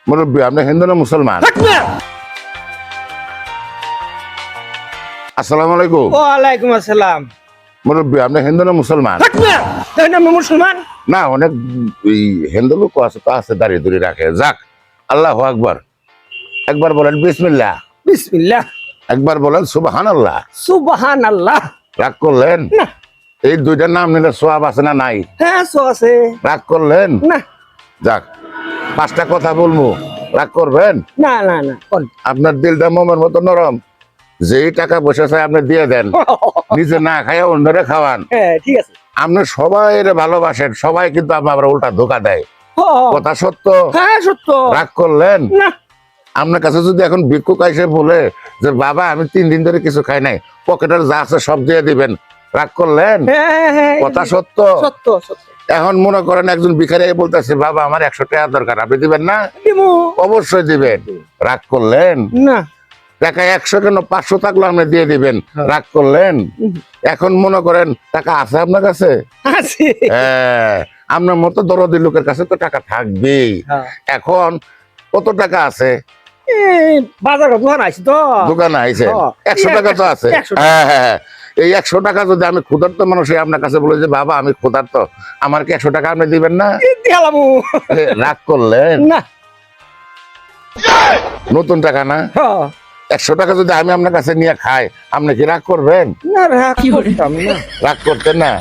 মুরব্বী আপনি হিন্দু না মুসলমান? আসসালামু আলাইকুম। ওয়ালাইকুম আসসালাম। মুরব্বী আপনি হিন্দু না মুসলমান? আমি মুসলমান। না, অনেক হিন্দু লোক আছে তো, আছে দাঁড়িয়ে দূরে রাখে। যাক, আল্লাহু আকবার। একবার বলেন বিসমিল্লাহ। বিসমিল্লাহ। একবার বলেন সুবহানাল্লাহ। সুবহানাল্লাহ। রাগ করলেন? না। এই দুইটার নাম নিলে সোয়াব আছে না নাই? হ্যাঁ, সো আছে। রাগ করলেন? না যাক, 5টা কথা বলবো, রাগ করবেন? না না না, কোন আপনার দিলটা মোমের মতো নরম। যেই টাকা পয়সা চাই আপনি দিয়ে দেন, নিজে না খাইয়া অন্যরে খাওয়ান। হ্যাঁ, ঠিক আছে। আপনি সবাই ভালোবাসেন, সবাই কিন্তু আপনার উল্টা ধোকা দেয়। কথা সত্য? হ্যাঁ, সত্য। রাগ করলেন? না। আপনার কাছে যদি এখন ভিক্ষুক এসে বলে যে বাবা আমি 3 দিন ধরে কিছু খাই নাই, পকেটের যা আছে সব দিয়ে দিবেন, রাগ করলেন? হ্যাঁ, কথা সত্য? সত্য সত্য। এখন মনে করেন একজন ভিখারি বলতেছে বাবা আমার 100 টাকা দরকার, আপনি দিবেন না? দিমু। অবশ্যই দিবেন। রাগ করলেন? না। টাকা 100 কেন 500 থাকলে আপনি দিয়ে দিবেন, রাগ করলেন? এখন মনে করেন টাকা আছে আপনার কাছে? আছে। হ্যাঁ, আপনার মতো দরদি লোকের কাছে তো টাকা থাকবেই। এখন কত টাকা আছে? এই বাজার দোকান আছে তো। দোকানে আইছে 100 টাকা তো আছে। 100 হ্যাঁ হ্যাঁ, এই 100 টাকা যদি আমি ক্ষুধার্ত মানুষ আপনার কাছে বলে যে বাবা আমি ক্ষুধার্ত, আমার কি 100 টাকা আপনি দিবেন না? দিলামু। রাগ করলেন? না। নতুন টাকা না? 100 টাকা যদি আমি আপনার কাছে নিয়ে খাই, আপনি কি রাগ করবেন? না, রাগ করতাম না। রাগ করতেন না?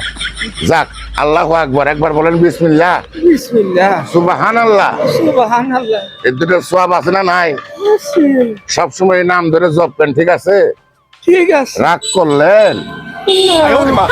যাক, আল্লাহু আকবার। একবার বলেন বিসমিল্লাহ। বিসমিল্লাহ। সুবহানাল্লাহ। সুবহানাল্লাহ। এই দুটোর সওয়াব আছে না নাই? আছে। সবসময় নাম ধরে জপবেন, ঠিক আছে? ঠিক আছে। রাগ করলেন? না।